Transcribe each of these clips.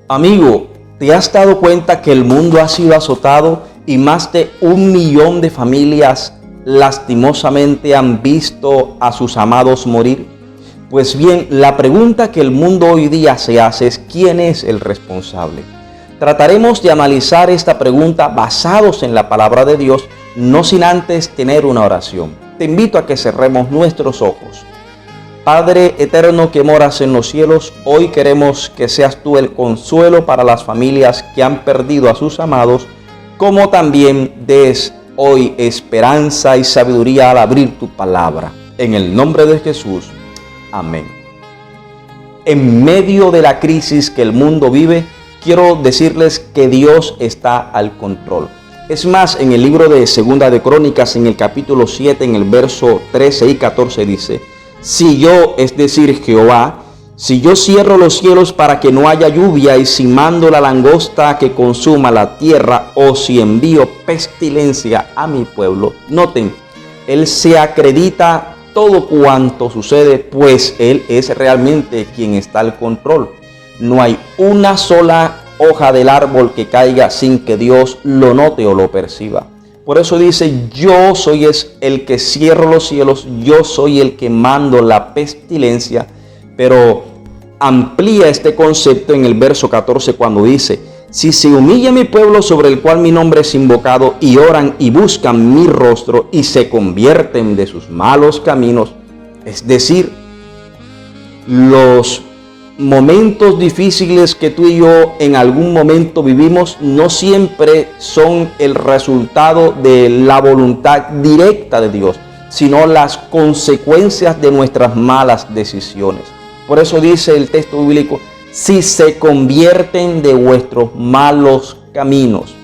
Amigo, ¿te has dado cuenta que el mundo ha sido azotado y más de 1 millón de familias lastimosamente han visto a sus amados morir? Pues bien, la pregunta que el mundo hoy día se hace es ¿quién es el responsable? Trataremos de analizar esta pregunta basados en la palabra de Dios, no sin antes tener una oración. Te invito a que cerremos nuestros ojos. Padre eterno que moras en los cielos, hoy queremos que seas tú el consuelo para las familias que han perdido a sus amados, como también des hoy esperanza y sabiduría al abrir tu palabra. En el nombre de Jesús, amén. En medio de la crisis que el mundo vive, quiero decirles que Dios está al control. Es más, en el libro de Segunda de Crónicas, en el capítulo 7, en el verso 13 y 14 dice: si yo, es decir, Jehová, si yo cierro los cielos para que no haya lluvia, y si mando la langosta que consuma la tierra, o si envío pestilencia a mi pueblo. Noten, Él se acredita todo cuanto sucede, pues Él es realmente quien está al control. No hay una sola hoja del árbol que caiga sin que Dios lo note o lo perciba. Por eso dice, yo soy el que cierro los cielos, yo soy el que mando la pestilencia, pero amplía este concepto en el verso 14 cuando dice, si se humilla mi pueblo sobre el cual mi nombre es invocado, y oran y buscan mi rostro, y se convierten de sus malos caminos, es decir, los momentos difíciles que tú y yo en algún momento vivimos no siempre son el resultado de la voluntad directa de Dios, sino las consecuencias de nuestras malas decisiones. Por eso dice el texto bíblico, si se convierten de vuestros malos caminos.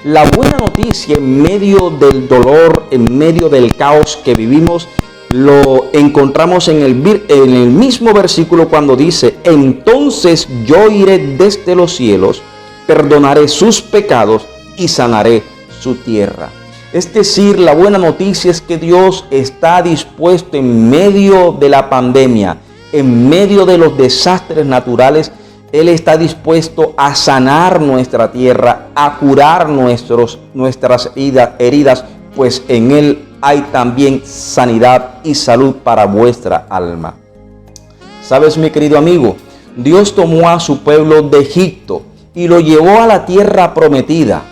La buena noticia en medio del dolor, en medio del caos que vivimos, lo encontramos en el mismo versículo cuando dice, entonces yo iré desde los cielos, perdonaré sus pecados y sanaré su tierra. Es decir, la buena noticia es que Dios está dispuesto en medio de la pandemia, en medio de los desastres naturales, Él está dispuesto a sanar nuestra tierra, a curar nuestras heridas, pues en Él hay también sanidad y salud para vuestra alma. ¿Sabes, mi querido amigo? Dios tomó a su pueblo de Egipto y lo llevó a la tierra prometida.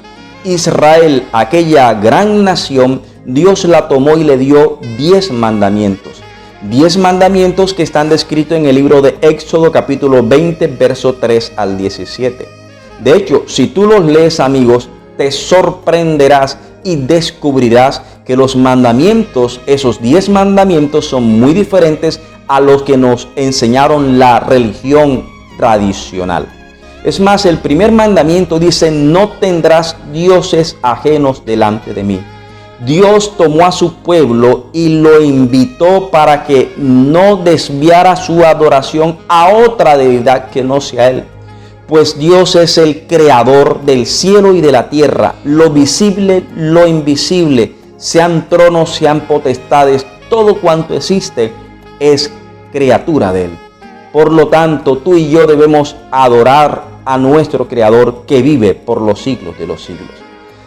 Israel, aquella gran nación, Dios la tomó y le dio 10 mandamientos. 10 mandamientos que están descritos en el libro de Éxodo capítulo 20, verso 3 al 17. De hecho, si tú los lees, amigos, te sorprenderás y descubrirás que los mandamientos, esos 10 mandamientos, son muy diferentes a los que nos enseñaron la religión tradicional. Es más, el primer mandamiento dice, no tendrás dioses ajenos delante de mí. Dios tomó a su pueblo y lo invitó para que no desviara su adoración a otra deidad que no sea Él. Pues Dios es el creador del cielo y de la tierra, lo visible, lo invisible, sean tronos, sean potestades, todo cuanto existe es criatura de Él. Por lo tanto, tú y yo debemos adorar a nuestro Creador que vive por los siglos de los siglos.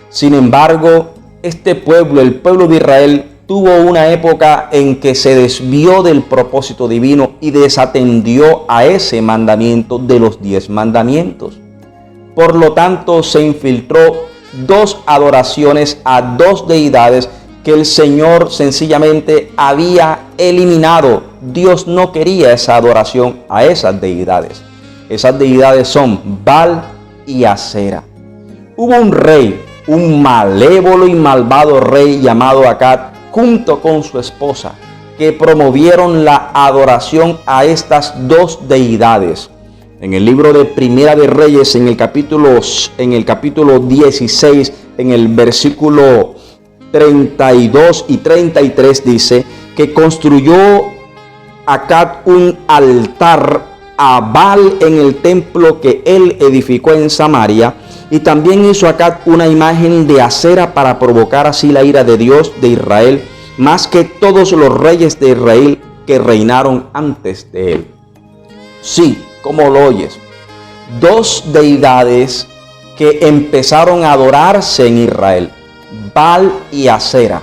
Sin embargo, este pueblo, el pueblo de Israel, tuvo una época en que se desvió del propósito divino y desatendió a ese mandamiento de los 10 mandamientos. Por lo tanto, se infiltró 2 adoraciones a 2 deidades que el Señor sencillamente había eliminado. Dios no quería esa adoración a esas deidades. Esas deidades son Baal y Asera. Hubo un rey, un malévolo y malvado rey llamado Acab, junto con su esposa, que promovieron la adoración a estas 2 deidades. En el libro de Primera de Reyes, en el capítulo 16, en el versículo 32 y 33 dice que construyó Acab un altar a Baal en el templo que él edificó en Samaria, y también hizo Acab una imagen de Asera para provocar así la ira de Dios de Israel, más que todos los reyes de Israel que reinaron antes de él. Sí, como lo oyes, dos deidades que empezaron a adorarse en Israel, Baal y Asera.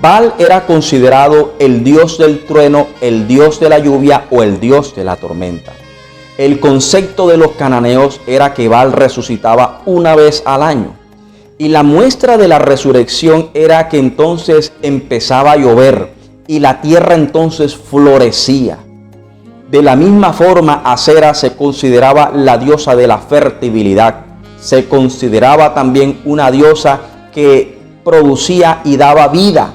Baal era considerado el dios del trueno, el dios de la lluvia o el dios de la tormenta. El concepto de los cananeos era que Baal resucitaba una vez al año. Y la muestra de la resurrección era que entonces empezaba a llover y la tierra entonces florecía. De la misma forma, Asera se consideraba la diosa de la fertilidad. Se consideraba también una diosa que producía y daba vida.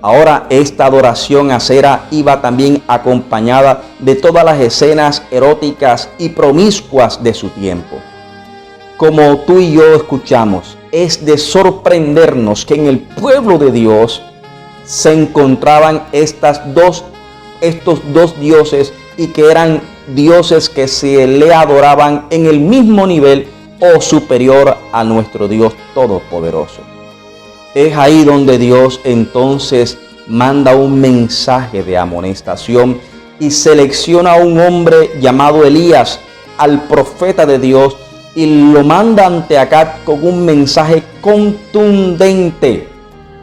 Ahora esta adoración a Asera iba también acompañada de todas las escenas eróticas y promiscuas de su tiempo. Como tú y yo escuchamos, es de sorprendernos que en el pueblo de Dios se encontraban estos dos dioses y que eran dioses que se le adoraban en el mismo nivel o superior a nuestro Dios Todopoderoso. Es ahí donde Dios entonces manda un mensaje de amonestación y selecciona a un hombre llamado Elías, al profeta de Dios, y lo manda ante Acab con un mensaje contundente.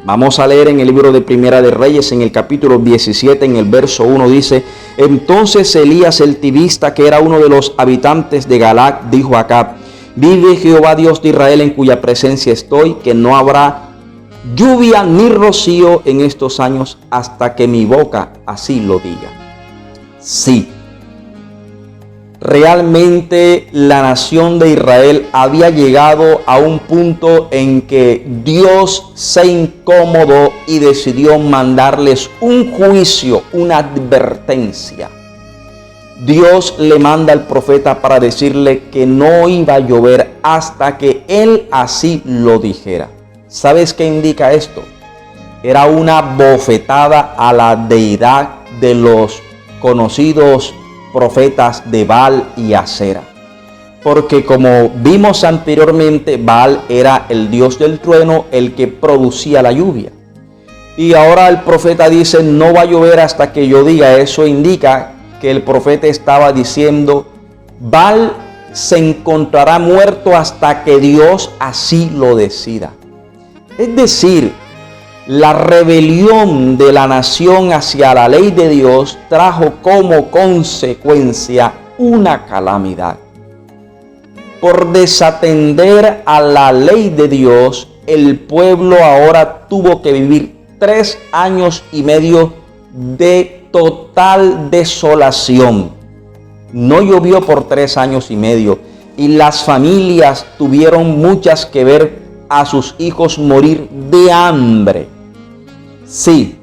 Vamos a leer en el libro de Primera de Reyes, en el capítulo 17, en el verso 1, dice: Entonces Elías el tibista, que era uno de los habitantes de Galaad, dijo a Acab: Vive Jehová Dios de Israel, en cuya presencia estoy, que no habrá lluvia ni rocío en estos años hasta que mi boca así lo diga. Sí, realmente la nación de Israel había llegado a un punto en que Dios se incomodó y decidió mandarles un juicio, una advertencia. Dios le manda al profeta para decirle que no iba a llover hasta que él así lo dijera. ¿Sabes qué indica esto? Era una bofetada a la deidad de los conocidos profetas de Baal y Asera. Porque como vimos anteriormente, Baal era el dios del trueno, el que producía la lluvia. Y ahora el profeta dice: no va a llover hasta que yo diga. Eso indica que el profeta estaba diciendo: Baal se encontrará muerto hasta que Dios así lo decida. Es decir, la rebelión de la nación hacia la ley de Dios trajo como consecuencia una calamidad. Por desatender a la ley de Dios, el pueblo ahora tuvo que vivir 3 años y medio de total desolación. No llovió por 3 años y medio y las familias tuvieron muchas que ver a sus hijos morir de hambre. Sí,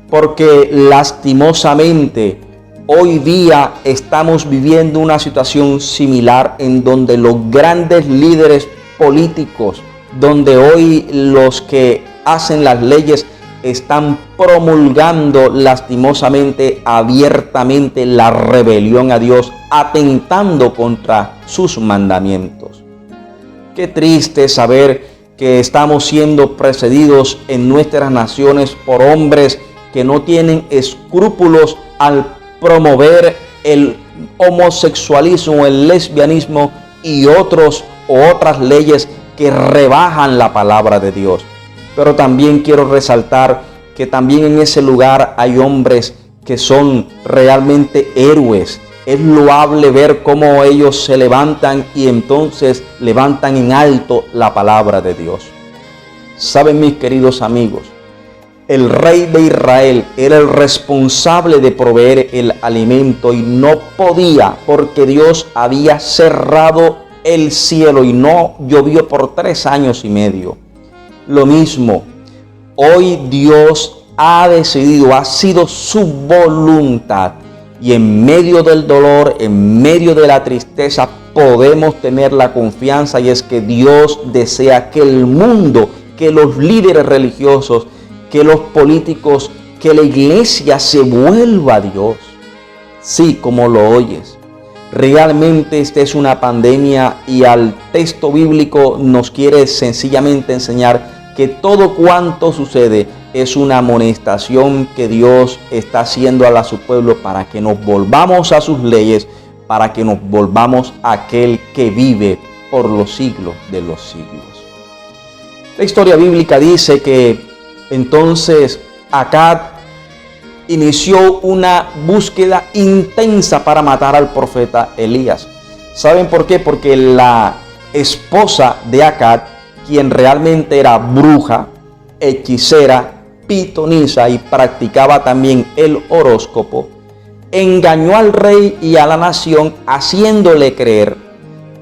porque lastimosamente hoy día estamos viviendo una situación similar en donde los grandes líderes políticos, donde hoy los que hacen las leyes están promulgando lastimosamente, abiertamente la rebelión a Dios, atentando contra sus mandamientos. Qué triste saber que estamos siendo precedidos en nuestras naciones por hombres que no tienen escrúpulos al promover el homosexualismo, el lesbianismo y otras leyes que rebajan la palabra de Dios. Pero también quiero resaltar que también en ese lugar hay hombres que son realmente héroes. Es loable ver cómo ellos se levantan y entonces levantan en alto la palabra de Dios. Saben, mis queridos amigos, el rey de Israel era el responsable de proveer el alimento y no podía, porque Dios había cerrado el cielo y no llovió por 3 años y medio. Lo mismo, hoy Dios ha decidido, ha sido su voluntad. Y en medio del dolor, en medio de la tristeza, podemos tener la confianza, y es que Dios desea que el mundo, que los líderes religiosos, que los políticos, que la iglesia se vuelva a Dios. Sí, como lo oyes. Realmente esta es una pandemia y al texto bíblico nos quiere sencillamente enseñar que todo cuanto sucede es una amonestación que Dios está haciendo a su pueblo para que nos volvamos a sus leyes, para que nos volvamos a aquel que vive por los siglos de los siglos. La historia bíblica dice que entonces Acab inició una búsqueda intensa para matar al profeta Elías. ¿Saben por qué? Porque la esposa de Acab, quien realmente era bruja, hechicera, pitonisa y practicaba también el horóscopo, engañó al rey y a la nación haciéndole creer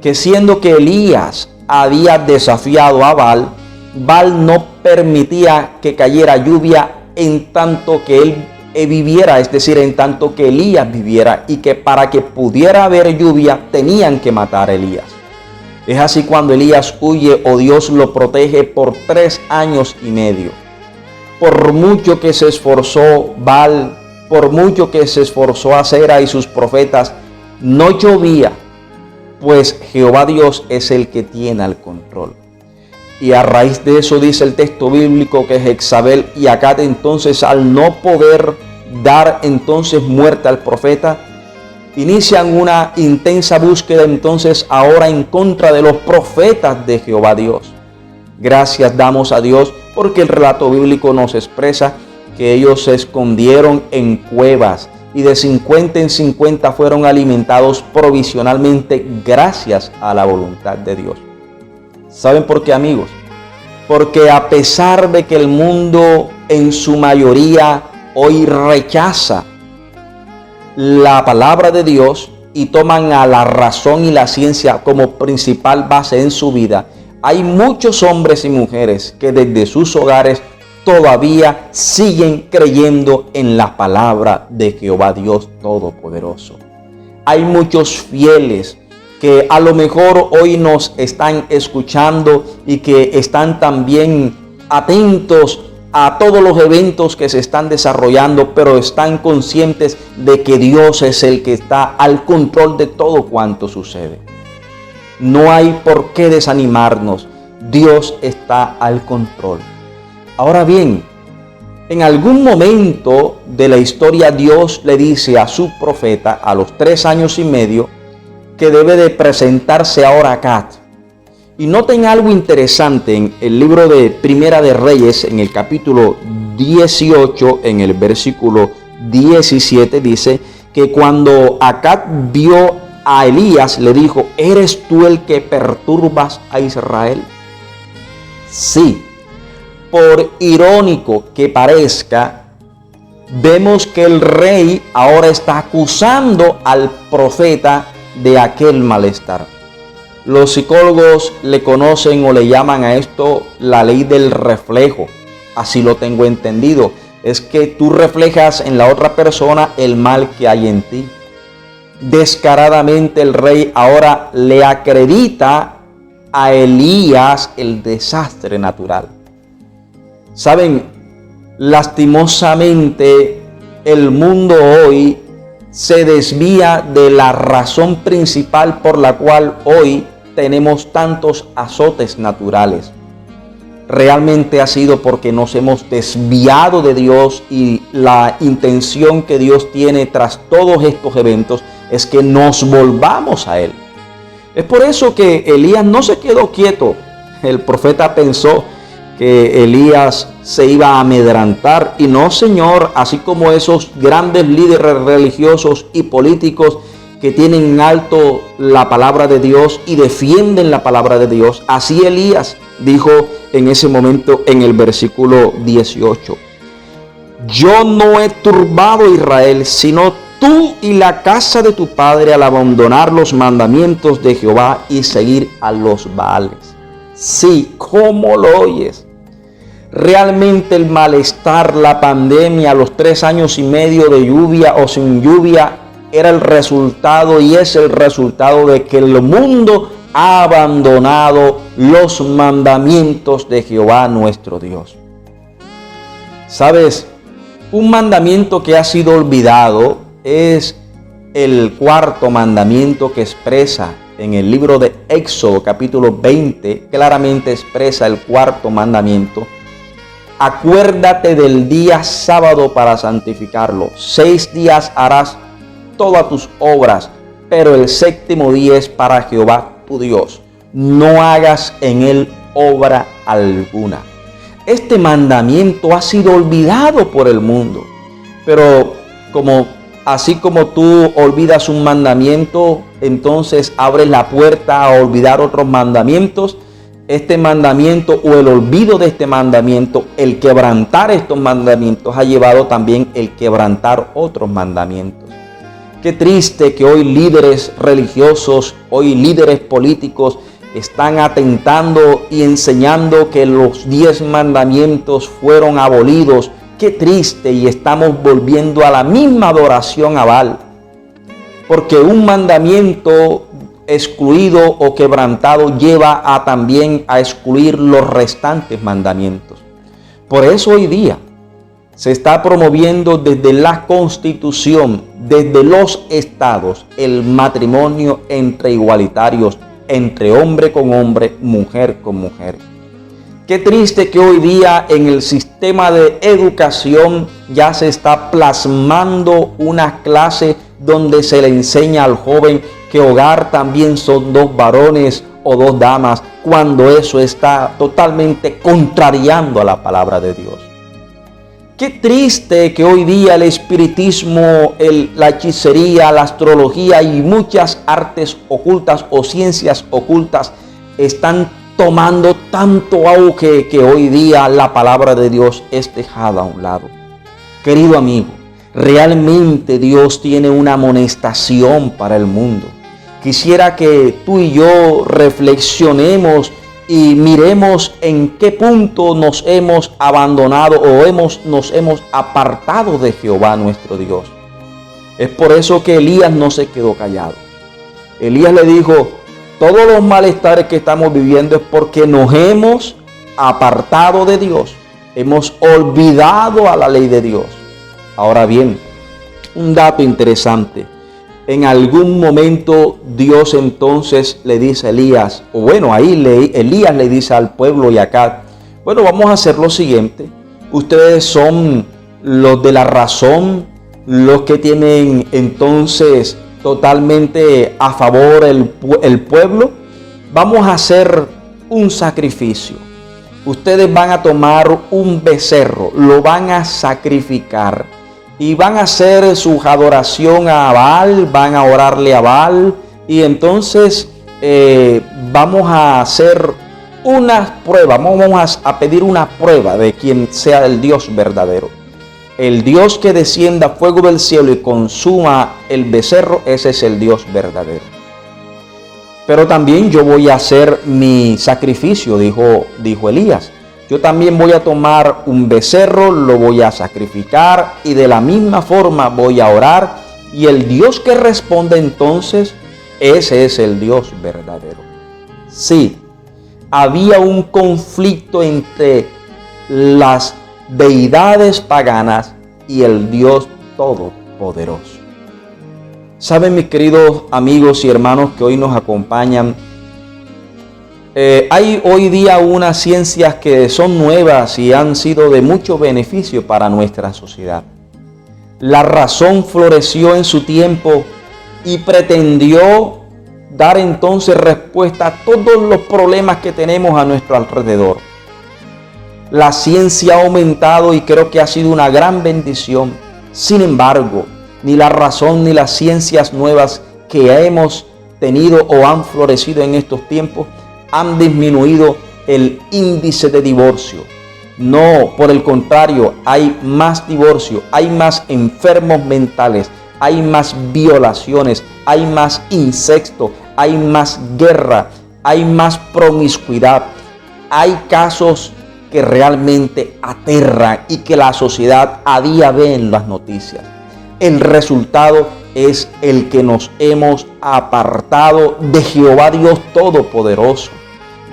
que siendo que Elías había desafiado a Baal, Baal no permitía que cayera lluvia en tanto que él viviera, es decir, en tanto que Elías viviera, y que para que pudiera haber lluvia tenían que matar a Elías. Es así cuando Elías huye o Dios lo protege por 3 años y medio. Por mucho que se esforzó Baal, por mucho que se esforzó Acera y sus profetas, no llovía, pues Jehová Dios es el que tiene el control. Y a raíz de eso dice el texto bíblico que Jezabel y Acab entonces, al no poder dar entonces muerte al profeta, inician una intensa búsqueda entonces ahora en contra de los profetas de Jehová Dios. Gracias damos a Dios porque el relato bíblico nos expresa que ellos se escondieron en cuevas y de 50 en 50 fueron alimentados provisionalmente gracias a la voluntad de Dios. ¿Saben por qué, amigos? Porque a pesar de que el mundo en su mayoría hoy rechaza la palabra de Dios y toman a la razón y la ciencia como principal base en su vida, hay muchos hombres y mujeres que desde sus hogares todavía siguen creyendo en la palabra de Jehová Dios Todopoderoso. Hay muchos fieles que a lo mejor hoy nos están escuchando y que están también atentos a todos los eventos que se están desarrollando, pero están conscientes de que Dios es el que está al control de todo cuanto sucede. No hay por qué desanimarnos. Dios está al control. Ahora bien, en algún momento de la historia Dios le dice a su profeta a los 3 años y medio que debe de presentarse ahora a Acab. Y noten algo interesante en el libro de Primera de Reyes, en el capítulo 18, en el versículo 17, dice que cuando Acab vio a Elías, le dijo: ¿eres tú el que perturbas a Israel? Sí, por irónico que parezca, vemos que el rey ahora está acusando al profeta de aquel malestar. Los psicólogos le conocen o le llaman a esto la ley del reflejo. Así lo tengo entendido. Es que tú reflejas en la otra persona el mal que hay en ti. Descaradamente el rey ahora le acredita a Elías el desastre natural. Saben, lastimosamente el mundo hoy se desvía de la razón principal por la cual hoy tenemos tantos azotes naturales. Realmente ha sido porque nos hemos desviado de Dios, y la intención que Dios tiene tras todos estos eventos es que nos volvamos a Él. Es por eso que Elías no se quedó quieto. El profeta pensó que Elías se iba a amedrentar, y no, Señor, así como esos grandes líderes religiosos y políticos que tienen en alto la palabra de Dios y defienden la palabra de Dios, así Elías dijo en ese momento en el versículo 18: yo no he turbado a Israel, sino tú y la casa de tu padre, al abandonar los mandamientos de Jehová y seguir a los Baales. Sí, ¿cómo lo oyes? Realmente el malestar, la pandemia, los 3 años y medio de lluvia o sin lluvia, era el resultado y es el resultado de que el mundo ha abandonado los mandamientos de Jehová nuestro Dios. ¿Sabes? Un mandamiento que ha sido olvidado es el 4º mandamiento, que expresa en el libro de Éxodo capítulo 20, claramente expresa el 4º mandamiento. Acuérdate del día sábado para santificarlo. 6 días harás todas tus obras, pero el séptimo día es para Jehová tu Dios. No hagas en él obra alguna. Este mandamiento ha sido olvidado por el mundo, pero así como tú olvidas un mandamiento, entonces abres la puerta a olvidar otros mandamientos. Este mandamiento o el olvido de este mandamiento, el quebrantar estos mandamientos, ha llevado también el quebrantar otros mandamientos. Qué triste que hoy líderes religiosos, hoy líderes políticos están atentando y enseñando que los 10 mandamientos fueron abolidos. Qué triste, y estamos volviendo a la misma adoración a Baal. Porque un mandamiento excluido o quebrantado lleva también a excluir los restantes mandamientos. Por eso hoy día se está promoviendo desde la Constitución, desde los estados, el matrimonio entre igualitarios, entre hombre con hombre, mujer con mujer. Qué triste que hoy día en el sistema de educación ya se está plasmando una clase donde se le enseña al joven que hogar también son 2 varones o 2 damas, cuando eso está totalmente contrariando a la palabra de Dios. Qué triste que hoy día el espiritismo, la hechicería, la astrología y muchas artes ocultas o ciencias ocultas están tomando tanto auge que hoy día la palabra de Dios es dejada a un lado. Querido amigo, realmente Dios tiene una amonestación para el mundo. Quisiera que tú y yo reflexionemos y miremos en qué punto nos hemos abandonado o nos hemos apartado de Jehová nuestro Dios. Es por eso que Elías no se quedó callado. Elías le dijo: todos los malestares que estamos viviendo es porque nos hemos apartado de Dios. Hemos olvidado a la ley de Dios. Ahora bien, un dato interesante. En algún momento Dios entonces le dice a Elías, o bueno, Elías le dice al pueblo y acá, bueno, vamos a hacer lo siguiente. Ustedes son los de la razón, los que tienen entonces totalmente a favor el pueblo. Vamos a hacer un sacrificio. Ustedes van a tomar un becerro, lo van a sacrificar y van a hacer su adoración a Baal, van a orarle a Baal, y entonces vamos a hacer una prueba, vamos a pedir una prueba de quien sea el Dios verdadero. El Dios que descienda fuego del cielo y consuma el becerro, ese es el Dios verdadero. Pero también yo voy a hacer mi sacrificio, dijo Elías. Yo también voy a tomar un becerro, lo voy a sacrificar y de la misma forma voy a orar. Y el Dios que responde entonces, ese es el Dios verdadero. Sí, había un conflicto entre las deidades paganas y el Dios todopoderoso. Saben, mis queridos amigos y hermanos que hoy nos acompañan, hay hoy día unas ciencias que son nuevas y han sido de mucho beneficio para nuestra sociedad. La razón floreció en su tiempo y pretendió dar entonces respuesta a todos los problemas que tenemos a nuestro alrededor. La ciencia ha aumentado y creo que ha sido una gran bendición. Sin embargo, ni la razón ni las ciencias nuevas que hemos tenido o han florecido en estos tiempos han disminuido el índice de divorcio. No, por el contrario, hay más divorcio, hay más enfermos mentales, hay más violaciones, hay más incesto, hay más guerra, hay más promiscuidad. Hay casos que realmente aterran y que la sociedad a día ve en las noticias. El resultado es el que nos hemos apartado de Jehová Dios Todopoderoso.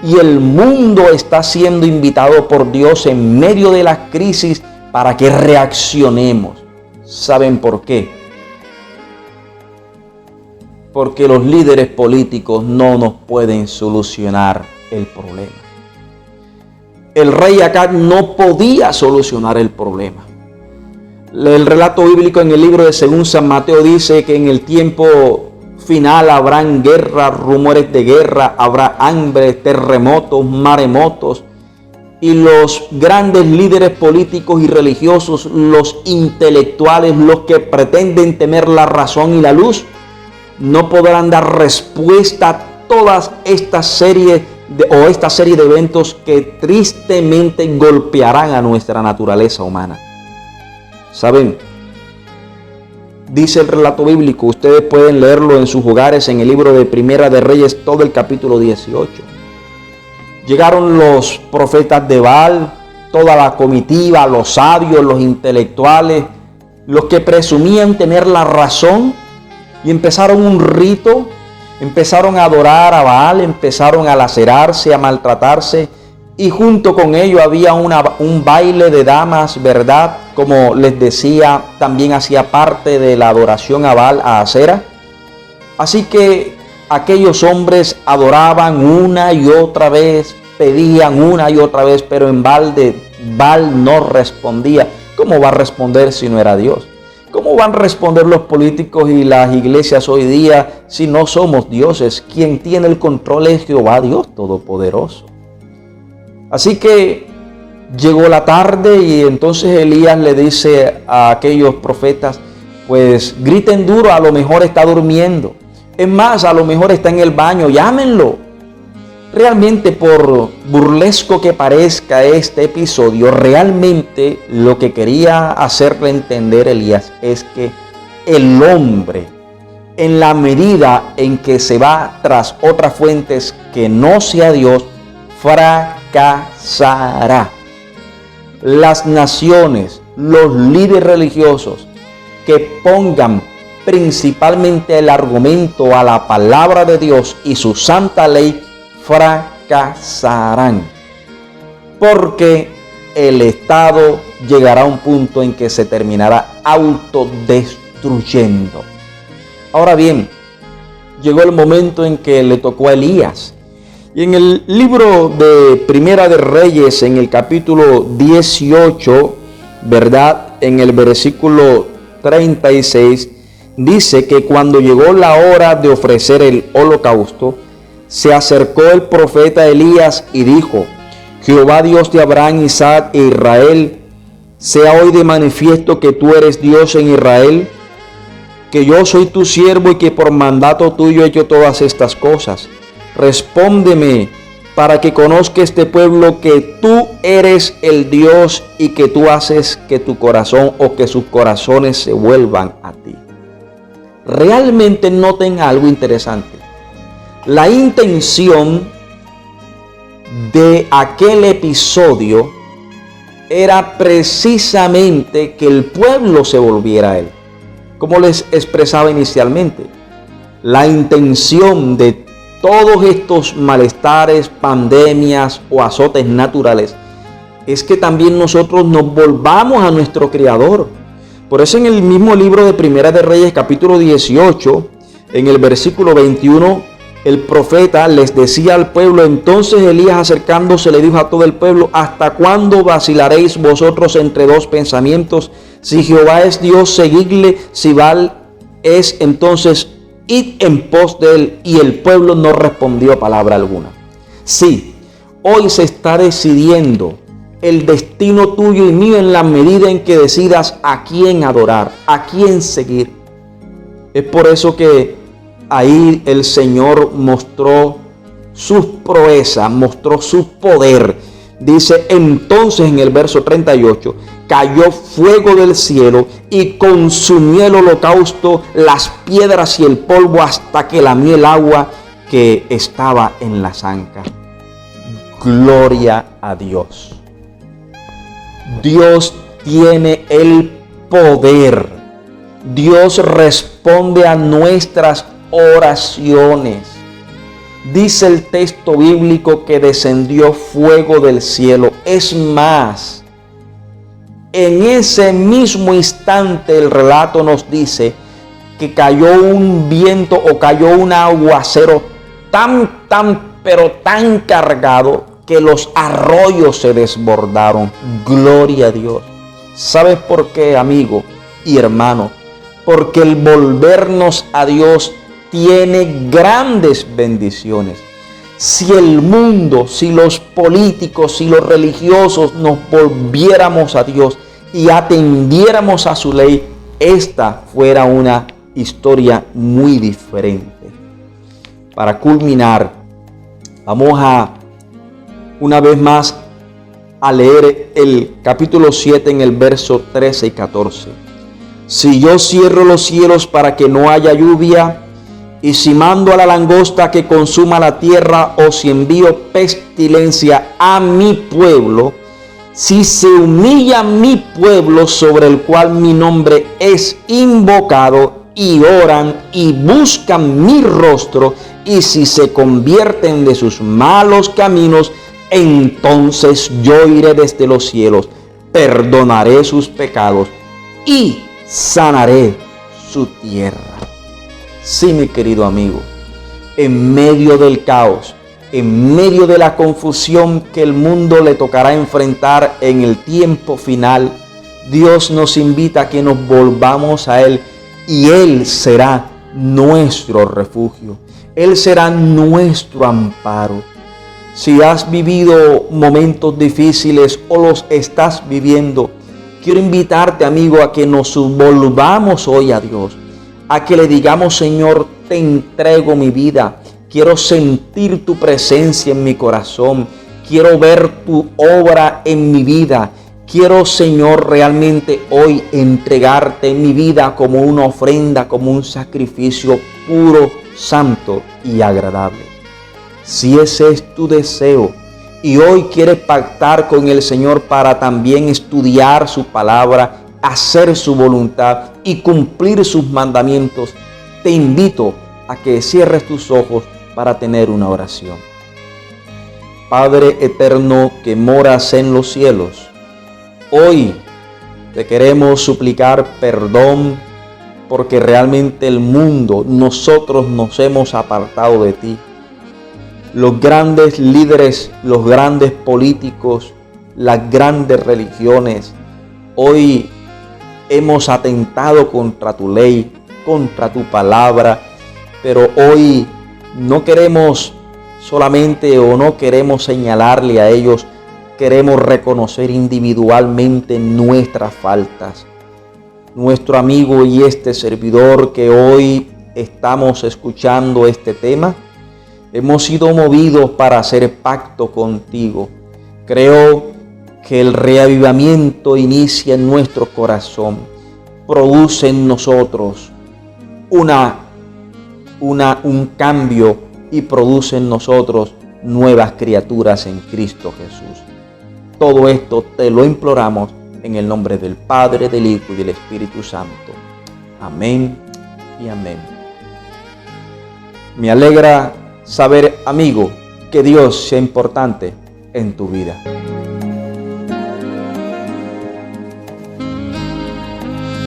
Y el mundo está siendo invitado por Dios en medio de la crisis para que reaccionemos. ¿Saben por qué? Porque los líderes políticos no nos pueden solucionar el problema. el rey Acab no podía solucionar el problema. El relato bíblico en el libro de según San Mateo dice que en el tiempo final habrán guerra, rumores de guerra, habrá hambre, terremotos, maremotos. Y los grandes líderes políticos y religiosos, los intelectuales, los que pretenden tener la razón y la luz, no podrán dar respuesta a todas esta serie de eventos que tristemente golpearán a nuestra naturaleza humana. ¿Saben? Dice el relato bíblico, ustedes pueden leerlo en sus hogares en el libro de Primera de Reyes, todo el capítulo 18. Llegaron los profetas de Baal, toda la comitiva, los sabios, los intelectuales, los que presumían tener la razón, y empezaron un rito, empezaron a adorar a Baal, empezaron a lacerarse, a maltratarse, y junto con ello había un baile de damas, ¿verdad? Como les decía, también hacía parte de la adoración a Baal, a Asera. Así que aquellos hombres adoraban una y otra vez, pedían una y otra vez, pero en balde Baal no respondía. ¿Cómo va a responder si no era Dios? ¿Cómo van a responder los políticos y las iglesias hoy día si no somos dioses? Quien tiene el control es Jehová Dios Todopoderoso. Así que llegó la tarde y entonces Elías le dice a aquellos profetas, pues griten duro, a lo mejor está durmiendo. Es más, a lo mejor está en el baño, llámenlo. Realmente, por burlesco que parezca este episodio, realmente lo que quería hacerle entender Elías es que el hombre, en la medida en que se va tras otras fuentes que no sea Dios, fracasará. Las naciones, los líderes religiosos que pongan principalmente el argumento a la palabra de Dios y su santa ley, fracasarán, porque el Estado llegará a un punto en que se terminará autodestruyendo. Ahora bien, llegó el momento en que le tocó a Elías. Y en el libro de Primera de Reyes, en el capítulo 18, ¿verdad? En el versículo 36, dice que cuando llegó la hora de ofrecer el holocausto, se acercó el profeta Elías y dijo: Jehová Dios de Abraham, Isaac e Israel, sea hoy de manifiesto que tú eres Dios en Israel, que yo soy tu siervo y que por mandato tuyo he hecho todas estas cosas. Respóndeme para que conozca este pueblo que tú eres el Dios y que tú haces que tu corazón o que sus corazones se vuelvan a ti. Realmente noten algo interesante. La intención de aquel episodio era precisamente que el pueblo se volviera a él. Como les expresaba inicialmente, la intención de todos estos malestares, pandemias o azotes naturales es que también nosotros nos volvamos a nuestro Creador. Por eso en el mismo libro de Primera de Reyes, capítulo 18, en el versículo 21, el profeta les decía al pueblo: entonces Elías, acercándose, le dijo a todo el pueblo: ¿hasta cuándo vacilaréis vosotros entre dos pensamientos? Si Jehová es Dios, seguidle; si Baal es, entonces id en pos de él. Y el pueblo no respondió palabra alguna. Sí, hoy se está decidiendo el destino tuyo y mío en la medida en que decidas a quién adorar, a quién seguir. Es por eso que ahí el Señor mostró sus proezas, mostró su poder. Dice entonces en el verso 38, cayó fuego del cielo y consumió el holocausto, las piedras y el polvo, hasta que lamió el agua que estaba en la zanca. Gloria a Dios. Dios tiene el poder. Dios responde a nuestras oraciones. Dice el texto bíblico que descendió fuego del cielo. Es más, en ese mismo instante el relato nos dice que cayó un viento o cayó un aguacero tan cargado que los arroyos se desbordaron. Gloria a Dios. ¿Sabes por qué, amigo y hermano? Porque el volvernos a Dios tiene grandes bendiciones. Si el mundo, si los políticos, si los religiosos nos volviéramos a Dios y atendiéramos a su ley, esta fuera una historia muy diferente. Para culminar, vamos a una vez más a leer el capítulo 7 en el verso 13 y 14. Si yo cierro los cielos para que no haya lluvia, y si mando a la langosta que consuma la tierra, o si envío pestilencia a mi pueblo, si se humilla mi pueblo sobre el cual mi nombre es invocado, y oran y buscan mi rostro, y si se convierten de sus malos caminos, entonces yo iré desde los cielos, perdonaré sus pecados y sanaré su tierra. Sí, mi querido amigo, en medio del caos, en medio de la confusión que el mundo le tocará enfrentar en el tiempo final, Dios nos invita a que nos volvamos a Él y Él será nuestro refugio. Él será nuestro amparo. Si has vivido momentos difíciles o los estás viviendo, quiero invitarte, amigo, a que nos volvamos hoy a Dios. A que le digamos: Señor, te entrego mi vida. Quiero sentir tu presencia en mi corazón. Quiero ver tu obra en mi vida. Quiero, Señor, realmente hoy entregarte mi vida como una ofrenda, como un sacrificio puro, santo y agradable. Si ese es tu deseo y hoy quieres pactar con el Señor para también estudiar su palabra, hacer su voluntad y cumplir sus mandamientos, te invito a que cierres tus ojos para tener una oración. Padre eterno que moras en los cielos, hoy te queremos suplicar perdón porque realmente el mundo, nosotros nos hemos apartado de ti. Los grandes líderes, los grandes políticos, las grandes religiones, hoy hemos atentado contra tu ley, contra tu palabra, pero hoy no queremos solamente o no queremos señalarle a ellos, queremos reconocer individualmente nuestras faltas. Nuestro amigo y este servidor que hoy estamos escuchando este tema, hemos sido movidos para hacer pacto contigo. Creo que el reavivamiento inicia en nuestro corazón, produce en nosotros un cambio y produce en nosotros nuevas criaturas en Cristo Jesús. Todo esto te lo imploramos en el nombre del Padre, del Hijo y del Espíritu Santo. Amén y amén. Me alegra saber, amigo, que Dios sea importante en tu vida.